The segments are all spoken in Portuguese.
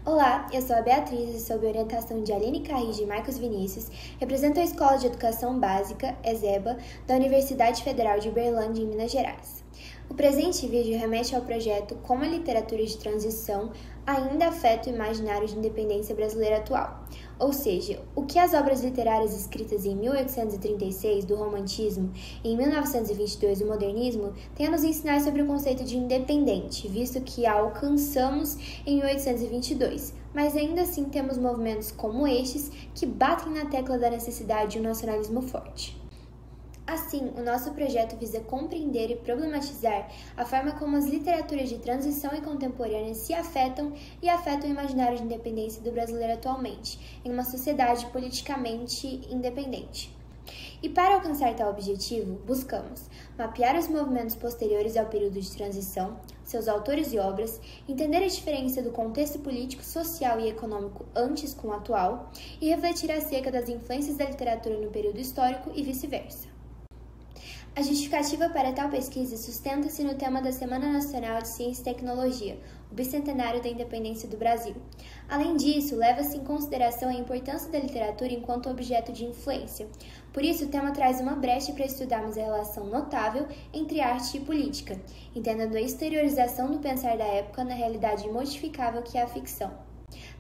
Olá, eu sou a Beatriz e sob orientação de Aline Carrige e Marcos Vinícius, represento a Escola de Educação Básica, ESEBA, da Universidade Federal de Uberlândia, em Minas Gerais. O presente vídeo remete ao projeto Como a literatura de transição ainda afeta o imaginário de independência brasileira atual, ou seja, o que as obras literárias escritas em 1836 do Romantismo e em 1922 do Modernismo têm a nos ensinar sobre o conceito de independente, visto que a alcançamos em 1822, mas ainda assim temos movimentos como estes que batem na tecla da necessidade de um nacionalismo forte. Assim, o nosso projeto visa compreender e problematizar a forma como as literaturas de transição e contemporânea se afetam e afetam o imaginário de independência do brasileiro atualmente, em uma sociedade politicamente independente. E para alcançar tal objetivo, buscamos mapear os movimentos posteriores ao período de transição, seus autores e obras, entender a diferença do contexto político, social e econômico antes com o atual e refletir acerca das influências da literatura no período histórico e vice-versa. A justificativa para tal pesquisa sustenta-se no tema da Semana Nacional de Ciência e Tecnologia, o bicentenário da independência do Brasil. Além disso, leva-se em consideração a importância da literatura enquanto objeto de influência. Por isso, o tema traz uma brecha para estudarmos a relação notável entre arte e política, entendendo a exteriorização do pensar da época na realidade imodificável que é a ficção.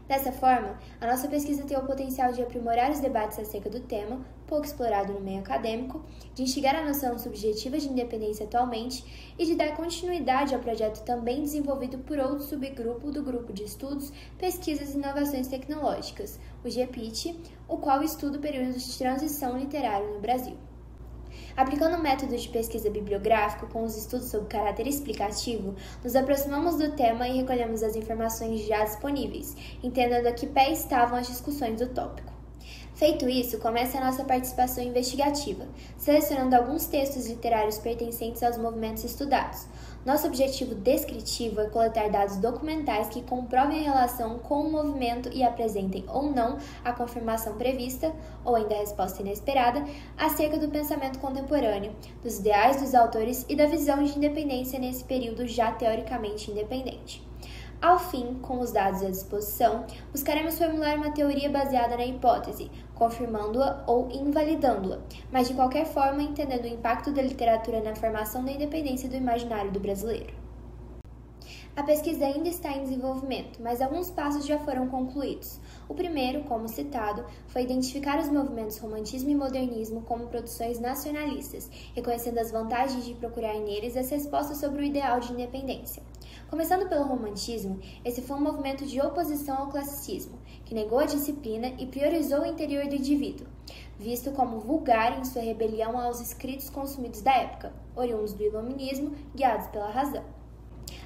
Dessa forma, a nossa pesquisa tem o potencial de aprimorar os debates acerca do tema, pouco explorado no meio acadêmico, de instigar a noção subjetiva de independência atualmente e de dar continuidade ao projeto também desenvolvido por outro subgrupo do Grupo de Estudos, Pesquisas e Inovações Tecnológicas, o GEPIT, o qual estuda o período de transição literário no Brasil. Aplicando o método de pesquisa bibliográfico com os estudos sob caráter explicativo, nos aproximamos do tema e recolhemos as informações já disponíveis, entendendo a que pé estavam as discussões do tópico. Feito isso, começa a nossa participação investigativa, selecionando alguns textos literários pertencentes aos movimentos estudados. Nosso objetivo descritivo é coletar dados documentais que comprovem a relação com o movimento e apresentem ou não a confirmação prevista, ou ainda a resposta inesperada, acerca do pensamento contemporâneo, dos ideais dos autores e da visão de independência nesse período já teoricamente independente. Ao fim, com os dados à disposição, buscaremos formular uma teoria baseada na hipótese, confirmando-a ou invalidando-a, mas de qualquer forma entendendo o impacto da literatura na formação da independência do imaginário do brasileiro. A pesquisa ainda está em desenvolvimento, mas alguns passos já foram concluídos. O primeiro, como citado, foi identificar os movimentos romantismo e modernismo como produções nacionalistas, reconhecendo as vantagens de procurar neles as respostas sobre o ideal de independência. Começando pelo romantismo, esse foi um movimento de oposição ao classicismo, que negou a disciplina e priorizou o interior do indivíduo, visto como vulgar em sua rebelião aos escritos consumidos da época, oriundos do iluminismo, guiados pela razão.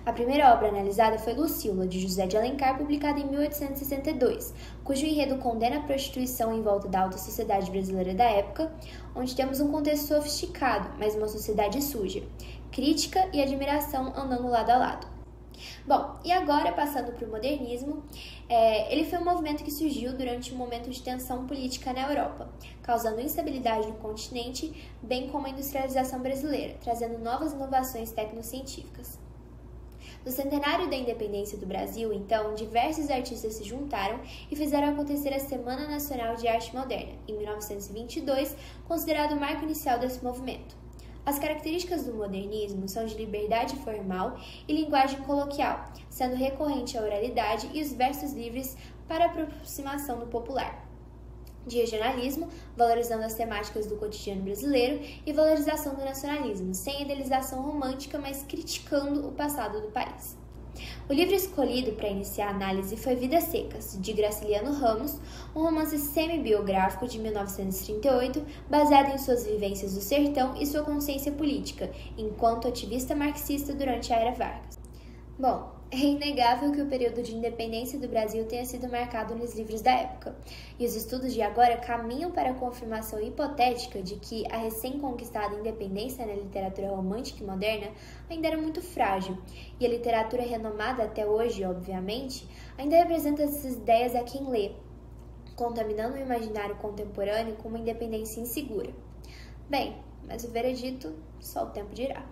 A primeira obra analisada foi Lucília, de José de Alencar, publicada em 1862, cujo enredo condena a prostituição em volta da alta sociedade brasileira da época, onde temos um contexto sofisticado, mas uma sociedade suja, crítica e admiração andando lado a lado. Bom, e agora passando para o modernismo, ele foi um movimento que surgiu durante um momento de tensão política na Europa, causando instabilidade no continente, bem como a industrialização brasileira, trazendo novas inovações tecnocientíficas. No centenário da independência do Brasil, então, diversos artistas se juntaram e fizeram acontecer a Semana Nacional de Arte Moderna, em 1922, considerado o marco inicial desse movimento. As características do modernismo são de liberdade formal e linguagem coloquial, sendo recorrente a oralidade e os versos livres para a aproximação do popular. De regionalismo, valorizando as temáticas do cotidiano brasileiro, e valorização do nacionalismo, sem idealização romântica, mas criticando o passado do país. O livro escolhido para iniciar a análise foi Vidas Secas, de Graciliano Ramos, um romance semi-biográfico de 1938, baseado em suas vivências do sertão e sua consciência política, enquanto ativista marxista durante a Era Vargas. Bom, é inegável que o período de independência do Brasil tenha sido marcado nos livros da época, e os estudos de agora caminham para a confirmação hipotética de que a recém-conquistada independência na literatura romântica e moderna ainda era muito frágil, e a literatura renomada até hoje, obviamente, ainda representa essas ideias a quem lê, contaminando o imaginário contemporâneo com uma independência insegura. Bem, mas o veredito só o tempo dirá.